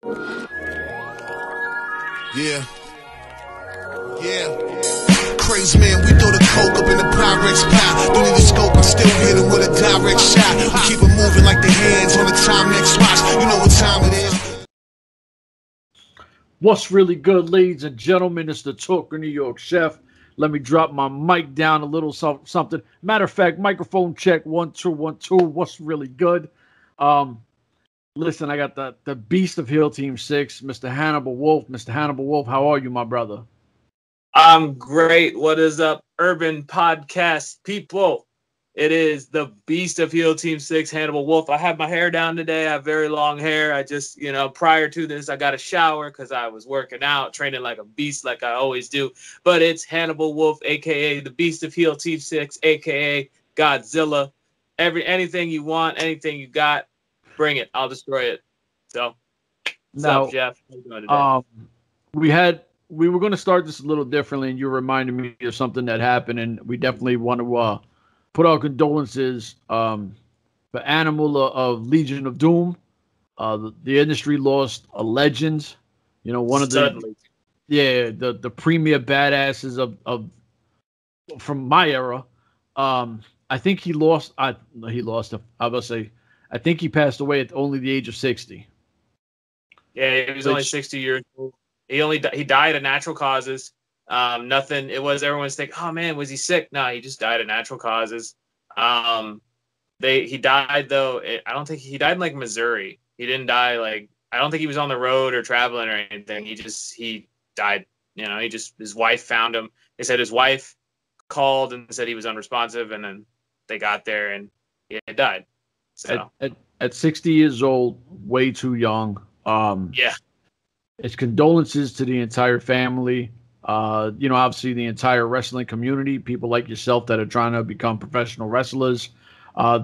Yeah. Crazy man, we throw the coke up in the Pyrex pot. Don't need the scope, I still hit him with a direct shot. We keep it moving like the hands on the Timex watch. You know what time it is. What's really good, ladies and gentlemen? It's the Talker New York Chef. Let me drop my mic down a little something. Matter of fact, microphone check 1 2 1 2. What's really good? Listen, I got the Beast of Hill Team 6, Mr. Hannibal Wolf. Mr. Hannibal Wolf, how are you, my brother? I'm great. What is up, Urban Podcast people? It is the Beast of Hill Team 6, Hannibal Wolf. I have my hair down today. I have very long hair. I just, prior to this, I got a shower because I was working out, training like a beast like I always do. But it's Hannibal Wolf, a.k.a. the Beast of Hill Team 6, a.k.a. Godzilla. Anything you want, anything you got, bring it. I'll destroy it. So, what's up, Jeff? How you doing today? We were going to start this a little differently, and you reminded me of something that happened, and we definitely want to put our condolences for Animal of Legion of Doom. The industry lost a legend, one of the premier badasses of from my era. I think he lost. I think he passed away at only the age of 60. Yeah, he was only 60 years old. He died of natural causes. Nothing. It was everyone's thinking, oh man, was he sick? No, he just died of natural causes. He died though. I don't think he died in like Missouri. He didn't die like, I don't think he was on the road or traveling or anything. He died. His wife found him. They said his wife called and said he was unresponsive, and then they got there and he had died. So at 60 years old, way too young. Yeah. It's condolences to the entire family. Obviously the entire wrestling community, people like yourself that are trying to become professional wrestlers.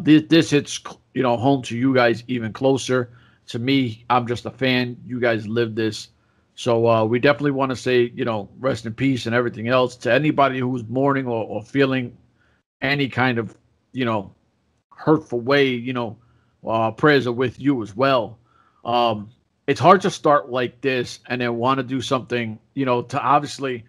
This hits, home to you guys even closer. To me, I'm just a fan. You guys live this. So we definitely want to say, rest in peace and everything else. To anybody who's mourning or feeling any kind of, hurtful way, prayers are with you as well. It's hard to start like this and then want to do something, to obviously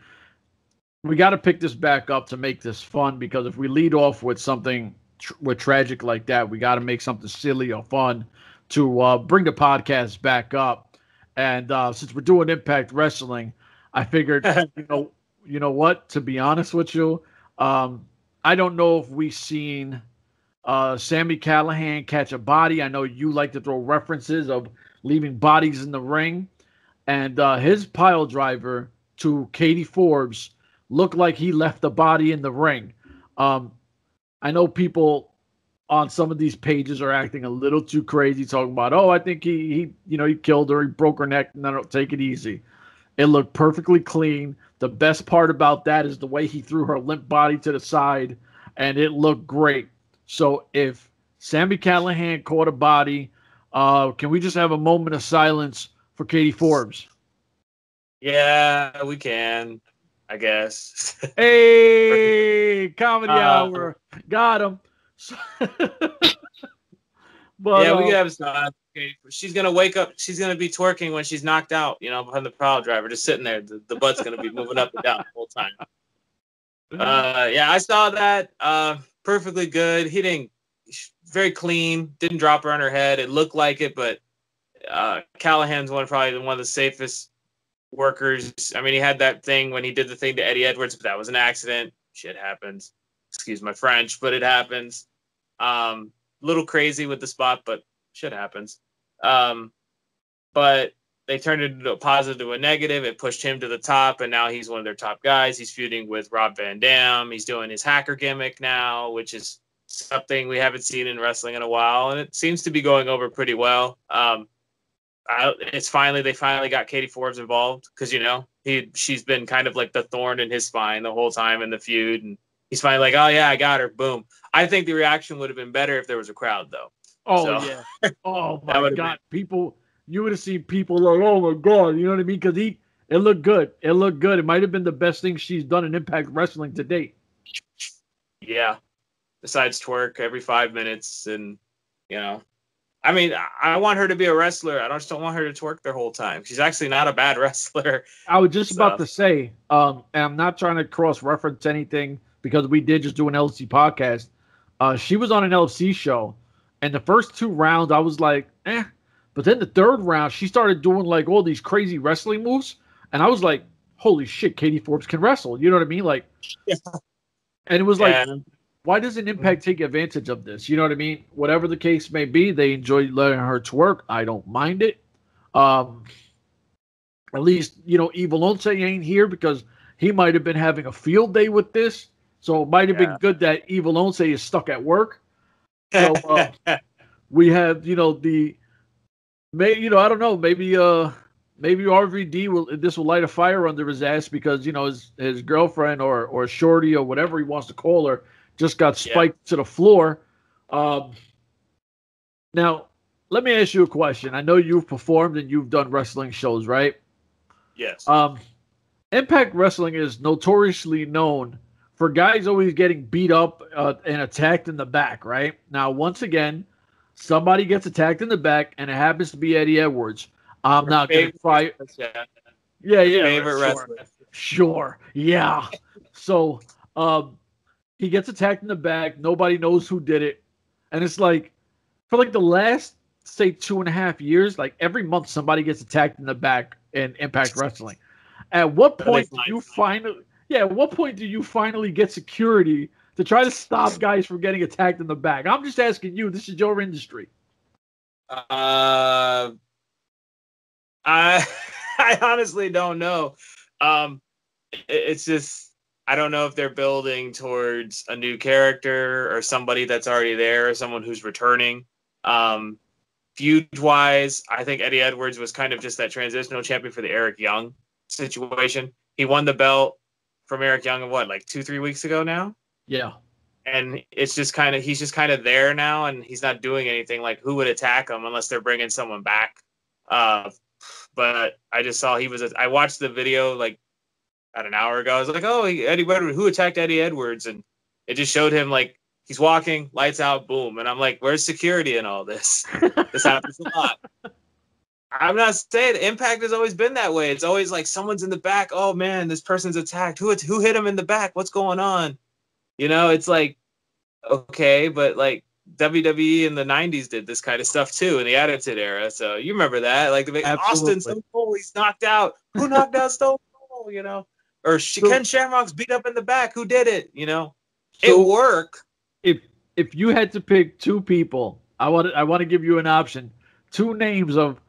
we got to pick this back up to make this fun, because if we lead off with something with tragic like that, we got to make something silly or fun to bring the podcast back up. And since we're doing Impact Wrestling, I figured, you know what, to be honest with you, I don't know if we've seen Sami Callihan catch a body. I know you like to throw references of leaving bodies in the ring, and his pile driver to Katie Forbes looked like he left the body in the ring. I know people on some of these pages are acting a little too crazy, talking about, I think he killed her, he broke her neck. No, take it easy. It looked perfectly clean. The best part about that is the way he threw her limp body to the side, and it looked great. So if Sami Callihan caught a body, can we just have a moment of silence for Katie Forbes? Yeah, we can, I guess. Hey, comedy hour. Got him. But yeah, we can have some. Okay. She's going to wake up. She's going to be twerking when she's knocked out, behind the pile driver, just sitting there. The butt's going to be moving up and down the whole time. Yeah, I saw that. Perfectly good. Very clean. Didn't drop her on her head. It looked like it, but Callahan's probably one of the safest workers. I mean, he had that thing when he did the thing to Eddie Edwards, but that was an accident. Shit happens. Excuse my French, but it happens. Little crazy with the spot, but shit happens. But they turned it into a positive to a negative. It pushed him to the top, and now he's one of their top guys. He's feuding with Rob Van Dam. He's doing his hacker gimmick now, which is something we haven't seen in wrestling in a while, and it seems to be going over pretty well. They finally got Katie Forbes involved, because she's been kind of like the thorn in his spine the whole time in the feud, and he's finally like, oh yeah, I got her, boom. I think the reaction would have been better if there was a crowd, though. Yeah. Oh my God, you would have seen people like, oh my God, you know what I mean? Because it looked good. It looked good. It might have been the best thing she's done in Impact Wrestling to date. Yeah. Besides twerk every 5 minutes, and I mean, I want her to be a wrestler. I just don't want her to twerk their whole time. She's actually not a bad wrestler. I was just about to say, and I'm not trying to cross-reference anything because we did just do an LFC podcast. She was on an LFC show, and the first 2 rounds I was like, eh. But then the 3rd round, she started doing like all these crazy wrestling moves, and I was like, holy shit, Katie Forbes can wrestle. You know what I mean? Like, yeah. And it was like, why doesn't Impact take advantage of this? You know what I mean? Whatever the case may be, they enjoy letting her twerk. I don't mind it. At least, Evil Once ain't here because he might have been having a field day with this. So it might have been good that Evil Once is stuck at work. So we have, I don't know, maybe RVD this will light a fire under his ass because, his girlfriend or shorty or whatever he wants to call her just got spiked to the floor. Now, let me ask you a question. I know you've performed and you've done wrestling shows, right? Yes. Impact Wrestling is notoriously known for guys always getting beat up and attacked in the back, right? Now, once again, somebody gets attacked in the back, and it happens to be Eddie Edwards. I'm not going to try. Yeah. Favorite wrestler. Sure. Yeah. So, he gets attacked in the back. Nobody knows who did it. And it's like, for like the last, say, 2.5 years, like every month somebody gets attacked in the back in Impact Wrestling. At what point do you finally get security to try to stop guys from getting attacked in the back? I'm just asking you. This is your industry. I honestly don't know. It's just, I don't know if they're building towards a new character or somebody that's already there or someone who's returning. Feud-wise, I think Eddie Edwards was kind of just that transitional champion for the Eric Young situation. He won the belt from Eric Young, like 2-3 weeks ago now? Yeah. And it's just kind of, he's just kind of there now, and he's not doing anything. Like, who would attack him unless they're bringing someone back? But I just saw I watched the video like about an hour ago. I was like, oh, Eddie Edwards, who attacked Eddie Edwards? And it just showed him like he's walking, lights out, boom. And I'm like, where's security in all this? This happens a lot. I'm not saying Impact has always been that way. It's always like someone's in the back. Oh man, this person's attacked. Who hit him in the back? What's going on? It's like, okay, but like WWE in the 90s did this kind of stuff too in the Attitude Era. So you remember that? Like Austin Stone Cold, he's knocked out. Who knocked out Stone Cold? Or Ken Shamrock's beat up in the back. Who did it? It worked. If you had to pick 2 people, I want to give you an option. 2 names of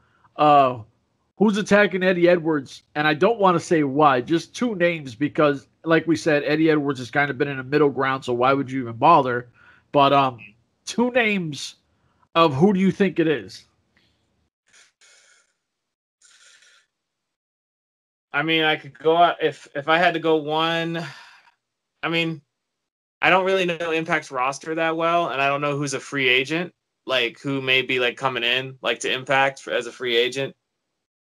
who's attacking Eddie Edwards, and I don't want to say why. Just 2 names because, like we said, Eddie Edwards has kind of been in a middle ground. So why would you even bother? But 2 names of who do you think it is? I mean, I could go out if I had to go one. I mean, I don't really know Impact's roster that well, and I don't know who's a free agent, like who may be like coming in like to Impact as a free agent.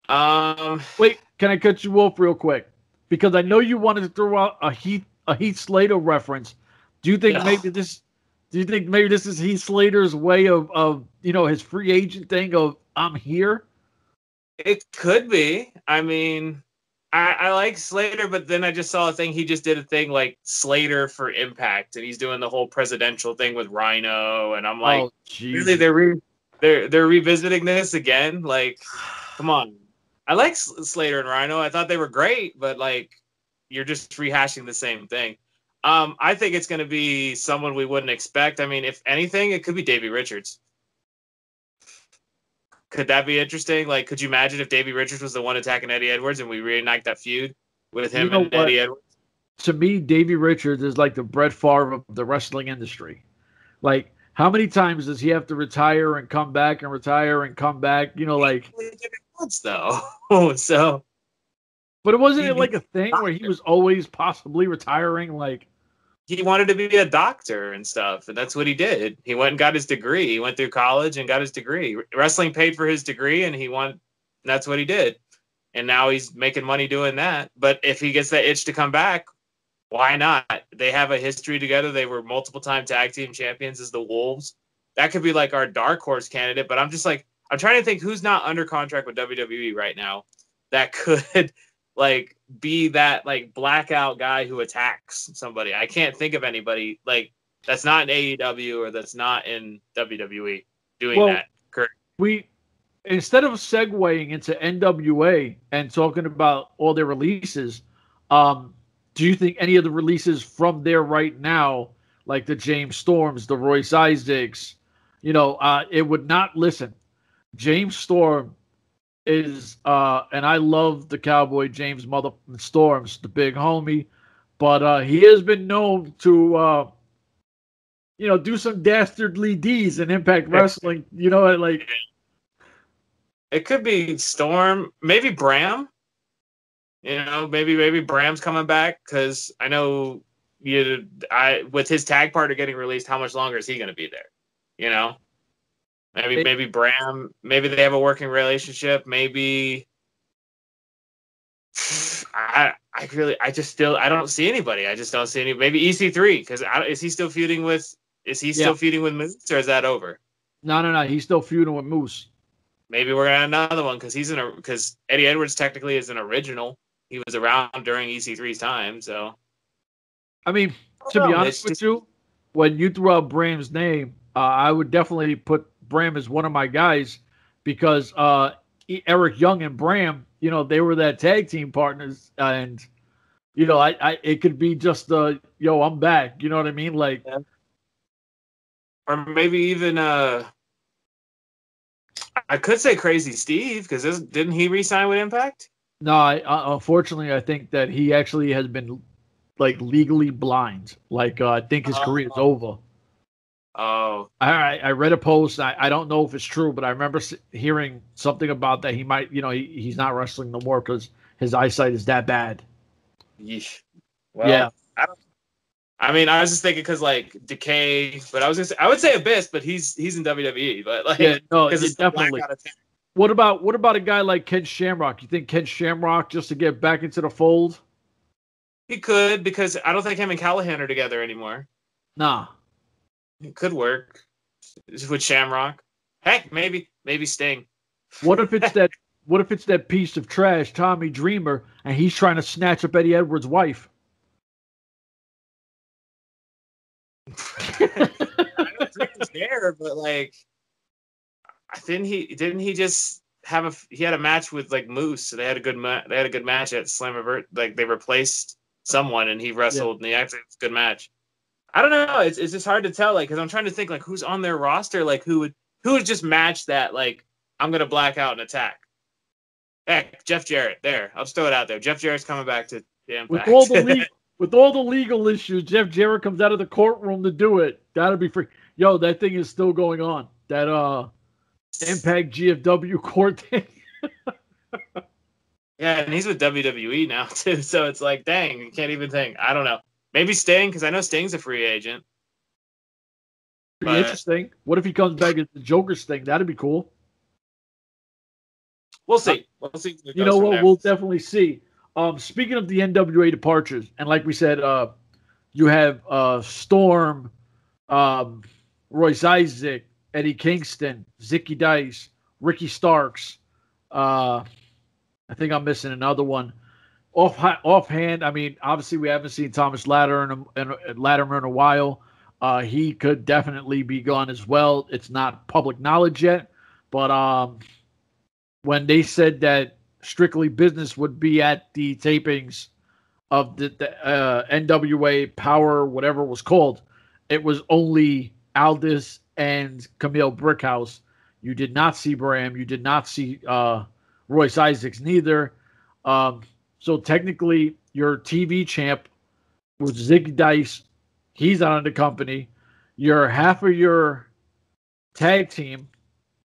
Wait, can I cut you off real quick? Because I know you wanted to throw out a Heath Slater reference. Do you think maybe this is Heath Slater's way of his free agent thing of I'm here? It could be. I mean, I like Slater, but then I just saw a thing. He just did a thing like Slater for Impact, and he's doing the whole presidential thing with Rhino, and I'm like, really, they're revisiting this again? Like, come on. I like Slater and Rhino. I thought they were great, but like, you're just rehashing the same thing. I think it's going to be someone we wouldn't expect. I mean, if anything, it could be Davey Richards. Could that be interesting? Like, could you imagine if Davey Richards was the one attacking Eddie Edwards and we reenact that feud with him and Eddie Edwards? To me, Davey Richards is like the Brett Favre of the wrestling industry. Like, how many times does he have to retire and come back and retire and come back? Like once though. So, but it wasn't like a thing where he was always possibly retiring. Like, he wanted to be a doctor and stuff, and that's what he did. He went and got his degree. He went through college and got his degree. Wrestling paid for his degree, and that's what he did. And now he's making money doing that. But if he gets that itch to come back, why not? They have a history together. They were multiple-time tag team champions as the Wolves. that could be like our dark horse candidate. But I'm just like, I'm trying to think who's not under contract with WWE right now that could like be that like blackout guy who attacks somebody. I can't think of anybody like that's not in AEW or that's not in WWE doing that. Kurt. Instead of segueing into NWA and talking about all their releases, do you think any of the releases from there right now, like the James Storms, the Royce Isaacs, it would not listen. James Storm is, and I love the Cowboy James Mother Storms, the big homie, but he has been known to, do some dastardly deeds in Impact Wrestling. It could be Storm, maybe Bram. Maybe Bram's coming back because I know with his tag partner getting released, how much longer is he going to be there? Maybe Bram. Maybe they have a working relationship. Maybe I don't see anybody. I just don't see any. Maybe EC3 because is he still feuding with? Is he still feuding with Moose or is that over? No. He's still feuding with Moose. Maybe we're gonna have another one because Eddie Edwards technically is an original. He was around during EC3's time, so. I mean, to be honest with you, when you threw out Bram's name, I would definitely put Bram as one of my guys because Eric Young and Bram, they were that tag team partners, and it could be just I'm back. You know what I mean? Like, or maybe even I could say Crazy Steve because didn't he re-sign with Impact? No, unfortunately, I think that he actually has been like legally blind. Like I think his career is over. Oh, I read a post. I don't know if it's true, but I remember hearing something about that. He might, he's not wrestling no more because his eyesight is that bad. Yeesh. Well, yeah. I was just thinking because like Decay, but I would say Abyss, but he's in WWE, but like it's definitely. What about a guy like Ken Shamrock? You think Ken Shamrock just to get back into the fold? He could because I don't think him and Callihan are together anymore. Nah. It could work with Shamrock. Heck, maybe Sting. What if it's that? What if it's that piece of trash, Tommy Dreamer, and he's trying to snatch up Eddie Edwards' wife? I don't think he's there, but like, didn't he just have he had a match with like Moose, so they had a good match at Slammiversary. Like they replaced someone, and he wrestled, and he actually it's a good match. I don't know. It's just hard to tell, like, because I'm trying to think, like, who's on their roster, like, who would just match that, like, I'm gonna black out and attack. Heck, Jeff Jarrett. There, I'll just throw it out there. Jeff Jarrett's coming back to the Impact. With all the legal issues, Jeff Jarrett comes out of the courtroom to do it. That'll be free. Yo, that thing is still going on. That Impact GFW court thing. Yeah, and he's with WWE now too, so it's like, dang, you can't even think. I don't know. Maybe Sting, because I know Sting's a free agent. Be interesting. What if he comes back as the Joker Sting? That'd be cool. We'll see. We'll see. You know what? We'll definitely see. Speaking of the NWA departures, and like we said, you have Storm, Royce Isaac, Eddie Kingston, Zicky Dice, Ricky Starks. I think I'm missing another one. Offhand, I mean, obviously we haven't seen Thomas Latimer in a while. He could definitely be gone as well. It's not public knowledge yet, but when they said that Strictly Business would be at the tapings of the NWA Power, whatever it was called, it was only Aldis and Camille Brickhouse. You did not see Bram. You did not see Royce Isaacs neither. So technically, your TV champ was Zig Dice. He's out of the company. Half of your tag team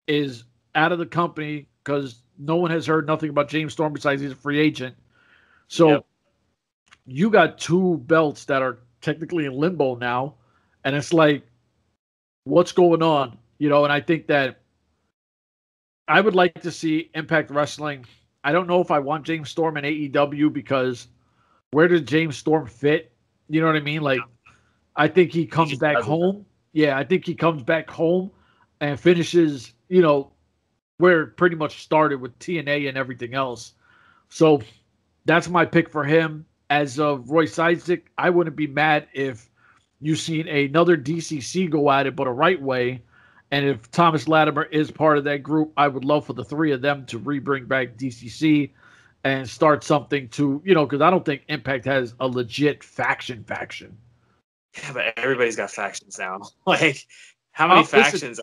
is out of the company because no one has heard nothing about James Storm besides he's a free agent. So you got two belts that are technically in limbo now. And it's like, what's going on? And I think that I would like to see Impact Wrestling. I don't know if I want James Storm in AEW because where does James Storm fit? You know what I mean? Like, I think he comes back home. Yeah, I think he comes back home and finishes, you know, where it pretty much started with TNA and everything else. So that's my pick for him. As of Royce Isaac, I wouldn't be mad if you seen another DCC go at it, but a right way. And if Thomas Latimer is part of that group, I would love for the three of them to bring back DCC and start something to, you know, because I don't think Impact has a legit faction. Yeah, but everybody's got factions now. Like, how many factions?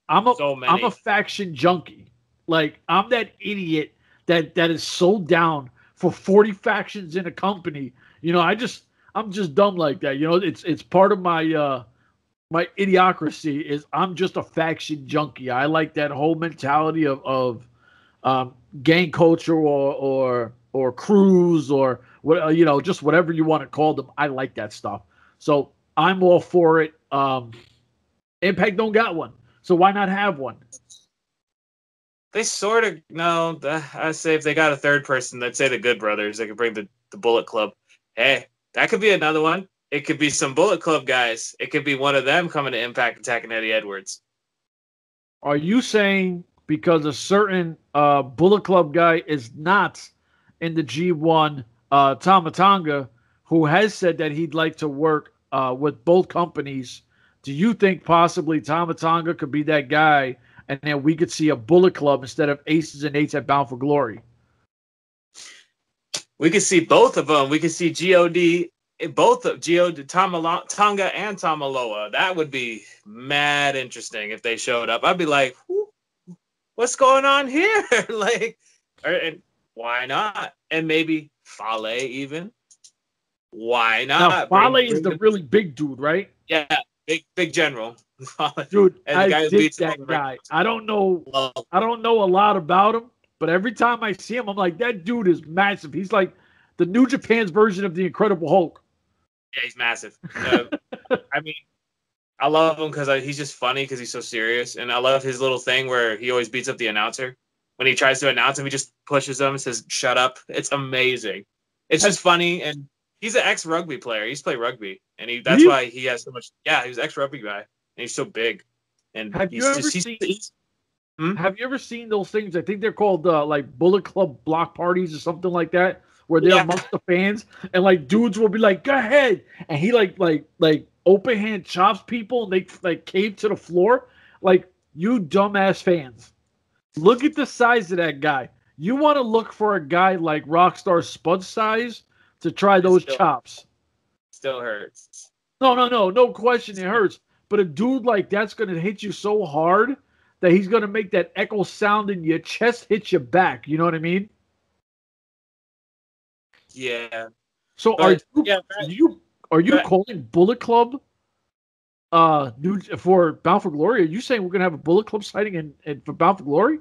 So many. I'm a faction junkie. Like, I'm that idiot that is so down for 40 factions in a company. You know, I'm just dumb like that. You know, it's part of my my idiocracy is I'm just a faction junkie. I like that whole mentality of gang culture or crews or what, you know, just whatever you want to call them. I like that stuff. So I'm all for it. Impact don't got one, so why not have one? They sort of no. I say if they got a third person, let's say the Good Brothers, they could bring the Bullet Club. Hey, that could be another one. It could be some Bullet Club guys. It could be one of them coming to Impact attacking Eddie Edwards. Are you saying because a certain Bullet Club guy is not in the G1, Tama Tonga, who has said that he'd like to work with both companies, do you think possibly Tama Tonga could be that guy and then we could see a Bullet Club instead of Aces and Eights at Bound for Glory? We could see both of them. We could see God, both of God, Tonga and Tamaloa. That would be mad interesting if they showed up. I'd be like, what's going on here? Like, and why not? And maybe Fale even. Why not? Now, Fale is the really big dude, right? Yeah, big general. Dude, I dig that guy. I don't know a lot about him, but every time I see him, I'm like, that dude is massive. He's like the New Japan's version of the Incredible Hulk. Yeah, he's massive. I mean, I love him because he's just funny because he's so serious, and I love his little thing where he always beats up the announcer. When he tries to announce him, he just pushes him and says, "Shut up." It's amazing. It's just funny, and he's an ex-rugby player. He's played rugby, and that's why he has so much. Yeah, he was ex-rugby guy, and he's so big. And have you ever seen those things? I think they're called like Bullet Club block parties or something like that, where they're amongst the fans, and like dudes will be like, "Go ahead," and he like open hand chops people, and they like cave to the floor. Like, you dumbass fans, look at the size of that guy. You want to look for a guy like Rockstar Spud size to try those chops. Still hurts. No question, it hurts. But a dude like that's gonna hit you so hard that he's gonna make that echo sound in your chest hit your back. You know what I mean? Yeah. So are you calling Bullet Club for Bound for Glory? Are you saying we're gonna have a Bullet Club sighting for Bound for Glory?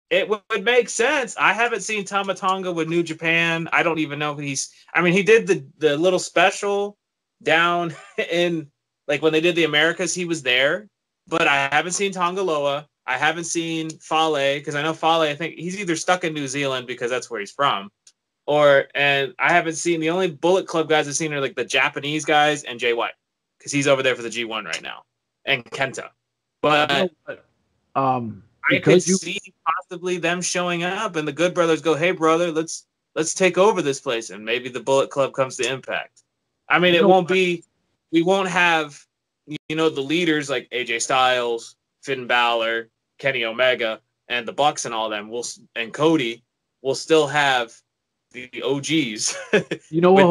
It would make sense. I haven't seen Tama Tonga with New Japan. I don't even know who he did the little special down in, like, when they did the Americas, he was there. But I haven't seen Tongaloa. I haven't seen Fale, because I know Fale, I think he's either stuck in New Zealand because that's where he's from. And I haven't seen, the only Bullet Club guys I've seen are like the Japanese guys and Jay White, because he's over there for the G1 right now. And Kenta. But I could see possibly them showing up and the Good Brothers go, "Hey brother, let's take over this place," and maybe the Bullet Club comes to Impact. I mean, we won't have, the leaders like AJ Styles, Finn Balor, Kenny Omega, and the Bucks and all them. And Cody will still have the OGs. You know what?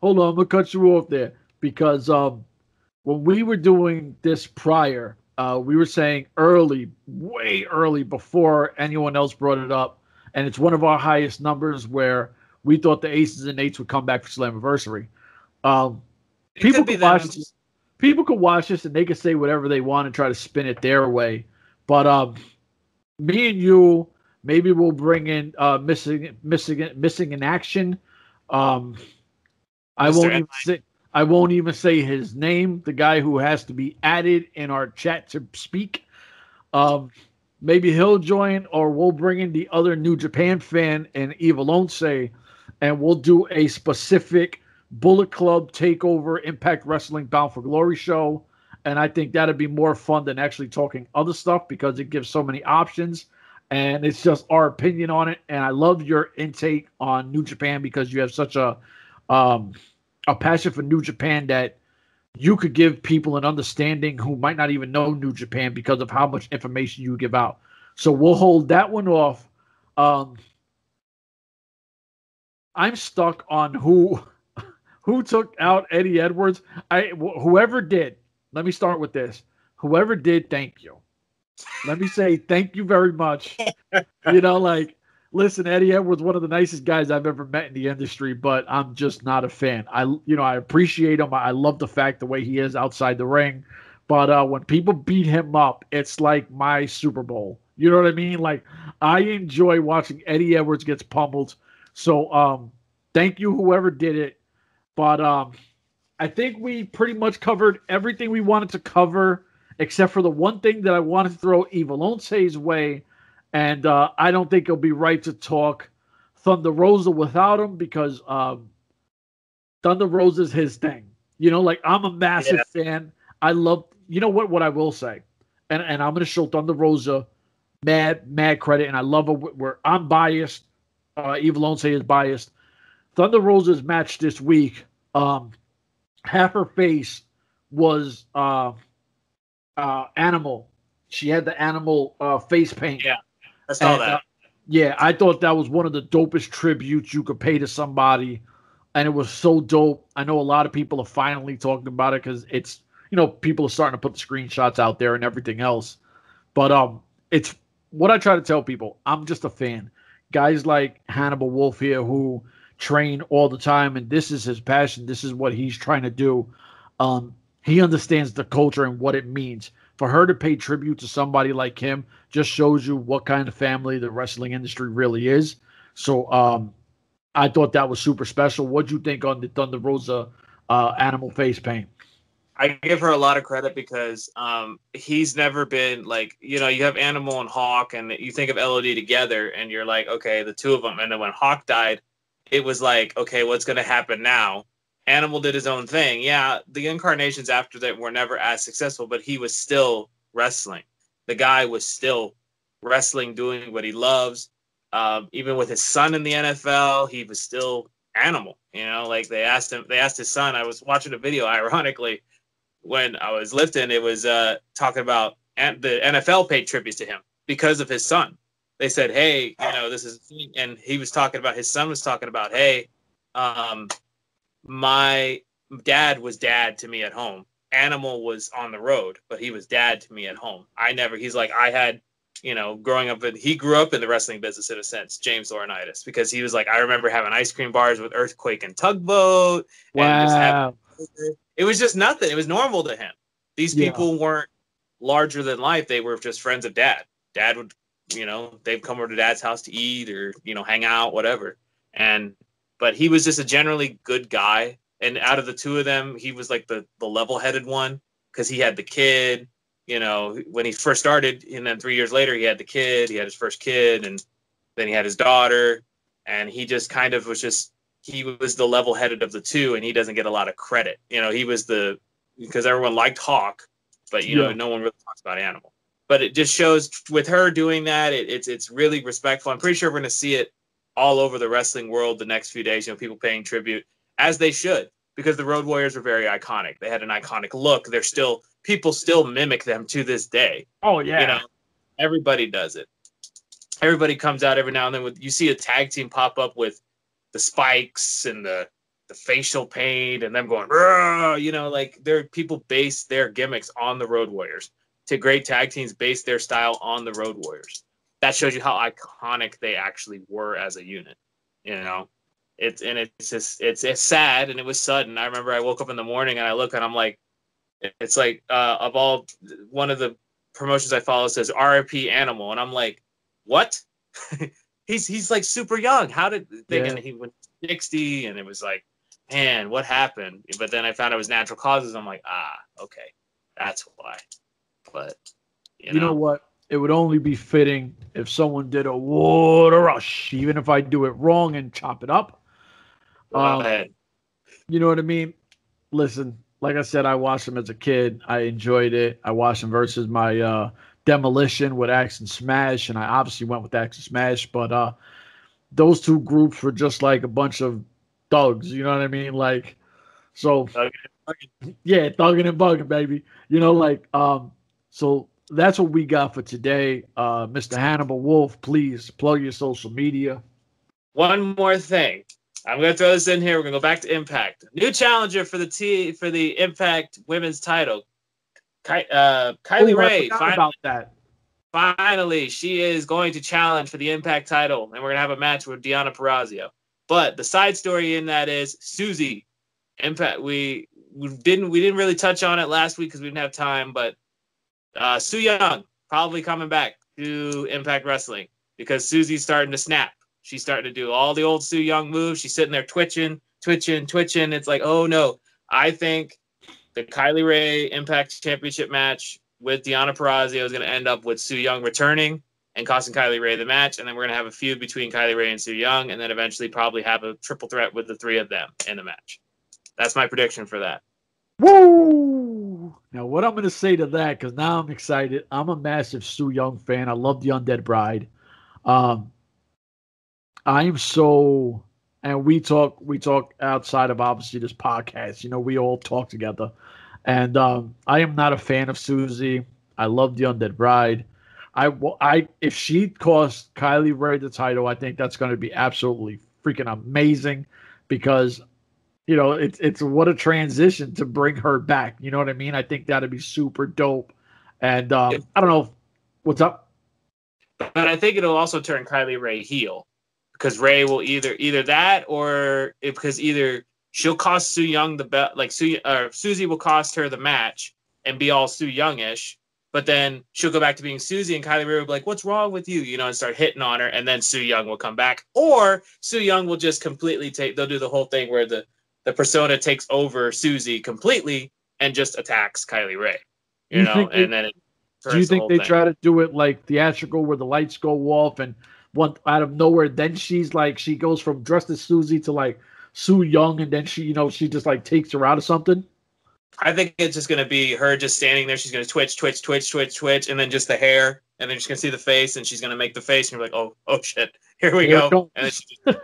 Hold on. I'm gonna cut you off there because when we were doing this prior, we were saying way early before anyone else brought it up, and it's one of our highest numbers where we thought the Aces and Eights would come back for Slammiversary. People could watch this and they could say whatever they want and try to spin it their way. But me and you, maybe we'll bring in missing in action. I won't even say his name. The guy who has to be added in our chat to speak. Maybe he'll join, or we'll bring in the other New Japan fan and Eva Lonce, and we'll do a specific Bullet Club Takeover Impact Wrestling Bound for Glory show, And I think that'd be more fun than actually talking other stuff because it gives so many options. And it's just our opinion on it. And I love your intake on New Japan because you have such a passion for New Japan that you could give people an understanding who might not even know New Japan because of how much information you give out. So we'll hold that one off. I'm stuck on who took out Eddie Edwards. Whoever did. Let me start with this. Whoever did, thank you. Let me say thank you very much. Listen, Eddie Edwards, one of the nicest guys I've ever met in the industry, but I'm just not a fan. I appreciate him. I love the fact the way he is outside the ring. But when people beat him up, it's like my Super Bowl. You know what I mean? Like, I enjoy watching Eddie Edwards gets pummeled. So thank you, whoever did it. But I think we pretty much covered everything we wanted to cover, except for the one thing that I wanted to throw Evil Onse's way. And I don't think it'll be right to talk Thunder Rosa without him because Thunder Rosa's his thing. I'm a massive fan. I love, what I will say. And I'm going to show Thunder Rosa mad credit. And I love her where I'm biased. Evil Onse is biased. Thunder Rosa's match this week, half her face was animal. She had the animal face paint. Yeah, I saw that. I thought that was one of the dopest tributes you could pay to somebody, and it was so dope. I know a lot of people are finally talking about it because it's, people are starting to put the screenshots out there and everything else. But it's what I try to tell people. I'm just a fan. Guys like Hannibal Wolf here who train all the time, and this is his passion. This is what he's trying to do. He understands the culture and what it means. For her to pay tribute to somebody like him just shows you what kind of family the wrestling industry really is. So I thought that was super special. What'd you think on the Thunder Rosa animal face paint? I give her a lot of credit because he's never been like, you have Animal and Hawk, and you think of LOD together, and you're like, okay, the two of them. And then when Hawk died, it was like, okay, what's going to happen now? Animal did his own thing. Yeah, the incarnations after that were never as successful, but he was still wrestling. The guy was still wrestling, doing what he loves. Even with his son in the NFL, he was still Animal. They asked his son. I was watching a video, ironically, when I was lifting. It was talking about the NFL paid tributes to him because of his son. They said, hey, this is, and he was talking about, his son was talking about, hey, my dad was dad to me at home. Animal was on the road, but he was dad to me at home. He's like, I had, growing up, he grew up in the wrestling business in a sense, James Laurinaitis, because he was like, I remember having ice cream bars with Earthquake and Tugboat. Wow. And it was just nothing. It was normal to him. These people weren't larger than life. They were just friends of dad. Dad would, they'd come over to dad's house to eat or, hang out, whatever. But he was just a generally good guy. And out of the two of them, he was like the level-headed one because he had the kid, when he first started. And then 3 years later, he had the kid. He had his first kid. And then he had his daughter. And he just kind of was he was the level-headed of the two. And he doesn't get a lot of credit. He was because everyone liked Hawk. But, no one really talks about Animal. But it just shows with her doing that, it's really respectful. I'm pretty sure we're going to see it all over the wrestling world the next few days, people paying tribute, as they should, because the Road Warriors were very iconic. They had an iconic look. People still mimic them to this day. Oh, yeah. Everybody does it. Everybody comes out every now and then you see a tag team pop up with the spikes and the facial paint and them going, people base their gimmicks on the Road Warriors. Great tag teams base their style on the Road Warriors. That shows you how iconic they actually were as a unit. It's sad and it was sudden. I remember I woke up in the morning and I look and I'm like, it's like of all, one of the promotions I follow says RIP Animal, and I'm like, what? he's like super young. How did thinking he went 60 and it was like, man, what happened? But then I found it was natural causes. I'm like, okay, that's why. But you know what? It would only be fitting if someone did a water rush, even if I do it wrong and chop it up. Go ahead. You know what I mean? Listen, like I said, I watched him as a kid. I enjoyed it. I watched him versus my Demolition with Axe and Smash, and I obviously went with Axe and Smash. But those two groups were just like a bunch of thugs. You know what I mean? Like, so yeah, thugging and bugging, baby. So that's what we got for today. Mr. Hannibal Wolf, please plug your social media. One more thing. I'm going to throw this in here. We're going to go back to Impact. New challenger for the Impact Women's title. Kylie Ray. Finally, she is going to challenge for the Impact title, and we're going to have a match with Deonna Purrazzo. But the side story in that is Susie. Impact. We didn't really touch on it last week because we didn't have time, but Su Yung probably coming back to Impact Wrestling because Susie's starting to snap. She's starting to do all the old Su Yung moves. She's sitting there twitching. It's like, oh no. I think the Kylie Ray Impact Championship match with Deonna Purrazzo is going to end up with Su Yung returning and costing Kylie Ray the match. And then we're going to have a feud between Kylie Ray and Su Yung, and then eventually probably have a triple threat with the three of them in the match. That's my prediction for that. Woo! Now, what I'm going to say to that, because now I'm excited. I'm a massive Su Yung fan. I love the Undead Bride. I am so, and we talk outside of obviously this podcast. You know, we all talk together, and I am not a fan of Susie. I love the Undead Bride. If she costs Kylie Ray the title, I think that's going to be absolutely freaking amazing, because you know it's what a transition to bring her back. You know what I mean? I think that'd be super dope. And I don't know what's up, but I think it'll also turn Kylie Ray heel. Because Ray will either that or because either she'll cost Su Yung the belt, like Susie will cost her the match and be all Su Yung-ish, but then she'll go back to being Susie and Kylie Ray will be like, "What's wrong with you?" You know, and start hitting on her, and then Su Yung will come back, or Su Yung will just completely they'll do the whole thing where the persona takes over Susie completely and just attacks Kylie Ray, and then do you think they try to do it like theatrical where the lights go off and out of nowhere, then she goes from dressed as Susie to like Su Yung, and then she just like takes her out of something? I think it's just going to be her just standing there. She's going to twitch, and then just the hair, and then she's going to see the face, and she's going to make the face, and you're like, oh shit, here we go. And then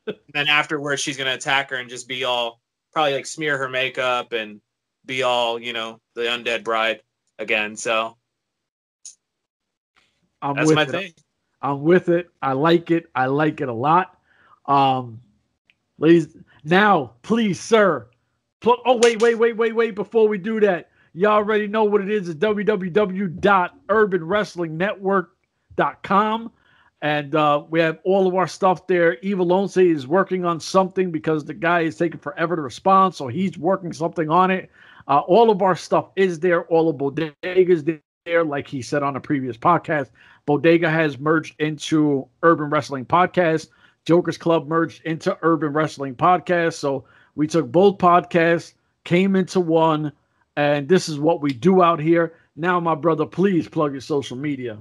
and then afterwards, she's going to attack her and just be all, probably like smear her makeup and be all, the Undead Bride again. So that's my thing. I'm with it. I like it. I like it a lot. Ladies, now, please, sir. Wait. Before we do that, you already know what it is. It's www.urbanwrestlingnetwork.com. And we have all of our stuff there. Eva Lonce is working on something because the guy is taking forever to respond. So he's working something on it. All of our stuff is there. All of Bodega's there, like he said on a previous podcast. Bodega has merged into Urban Wrestling Podcast. Joker's Club merged into Urban Wrestling Podcast. So we took both podcasts, came into one, and this is what we do out here. Now, my brother, please plug your social media.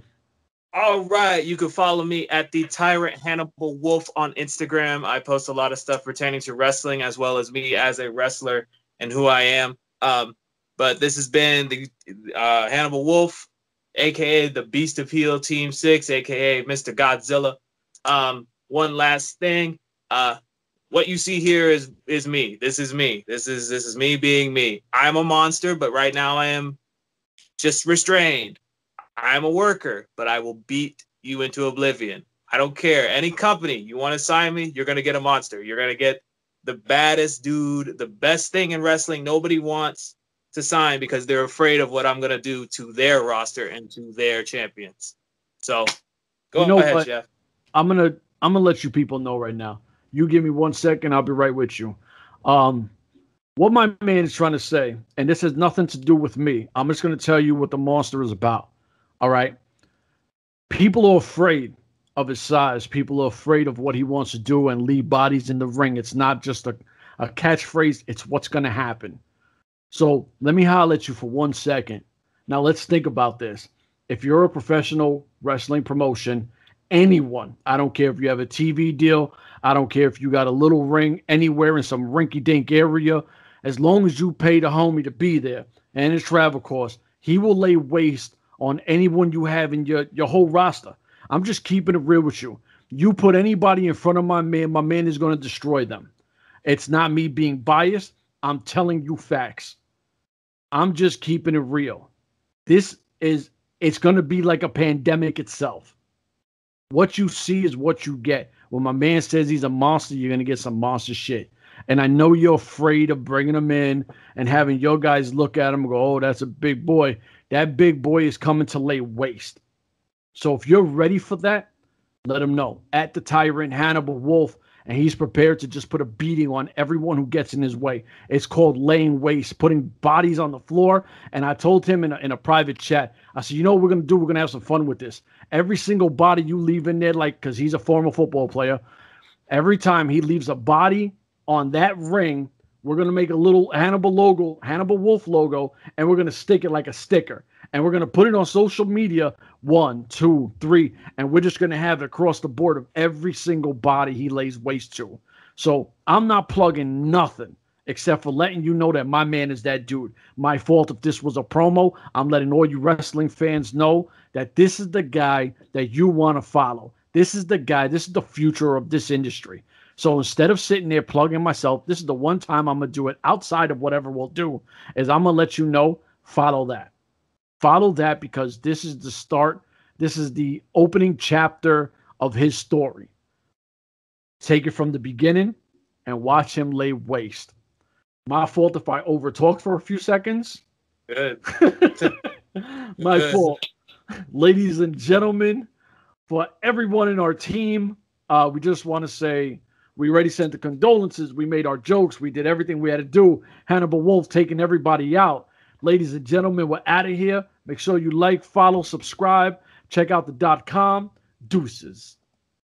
All right. You can follow me at the Tyrant Hannibal Wolf on Instagram. I post a lot of stuff pertaining to wrestling as well as me as a wrestler and who I am. But this has been the Hannibal Wolf, a.k.a. the Beast of Heel Team 6, a.k.a. Mr. Godzilla. One last thing. What you see here is me. This is me. This is me being me. I'm a monster, but right now I am just restrained. I'm a worker, but I will beat you into oblivion. I don't care. Any company, you want to sign me, you're going to get a monster. You're going to get the baddest dude, the best thing in wrestling. Nobody wants to sign because they're afraid of what I'm going to do to their roster and to their champions. So go ahead, Jeff. I'm going to let you people know right now. You give me 1 second, I'll be right with you. What my man is trying to say, and this has nothing to do with me. I'm just going to tell you what the monster is about. All right. People are afraid of his size. People are afraid of what he wants to do and leave bodies in the ring. It's not just a catchphrase. It's what's going to happen. So let me holler at you for 1 second. Now let's think about this. If you're a professional wrestling promotion, anyone, I don't care if you have a TV deal, I don't care if you got a little ring anywhere in some rinky-dink area, As long as you pay the homie to be there and his travel costs, he will lay waste on anyone you have in your whole roster. I'm just keeping it real with you. You put anybody in front of my man is going to destroy them. It's not me being biased. I'm telling you facts. I'm just keeping it real. It's going to be like a pandemic itself. What you see is what you get. When my man says he's a monster, you're going to get some monster shit. And I know you're afraid of bringing him in and having your guys look at him and go, oh, that's a big boy. That big boy is coming to lay waste. So if you're ready for that, let him know. At the Tyrant, Hannibal Wolf, and he's prepared to just put a beating on everyone who gets in his way. It's called laying waste, putting bodies on the floor. And I told him in a private chat, I said, you know what we're going to do? We're going to have some fun with this. Every single body you leave in there, like, because he's a former football player, every time he leaves a body on that ring, we're going to make a little Hannibal Wolf logo, and we're going to stick it like a sticker. And we're going to put it on social media, 1, 2, 3, and we're just going to have it across the board of every single body he lays waste to. So I'm not plugging nothing except for letting you know that my man is that dude. My fault if this was a promo. I'm letting all you wrestling fans know that this is the guy that you want to follow. This is the guy. This is the future of this industry. So instead of sitting there plugging myself, this is the one time I'm going to do it outside of whatever we'll do, is I'm going to let you know, follow that. Follow that, because this is the start. This is the opening chapter of his story. Take it from the beginning and watch him lay waste. My fault if I overtalked for a few seconds. Good. My fault. Ladies and gentlemen, for everyone in our team, we just want to say we already sent the condolences. We made our jokes. We did everything we had to do. Hannibal Wolf taking everybody out. Ladies and gentlemen, we're out of here. Make sure you like, follow, subscribe. Check out the .com. Deuces.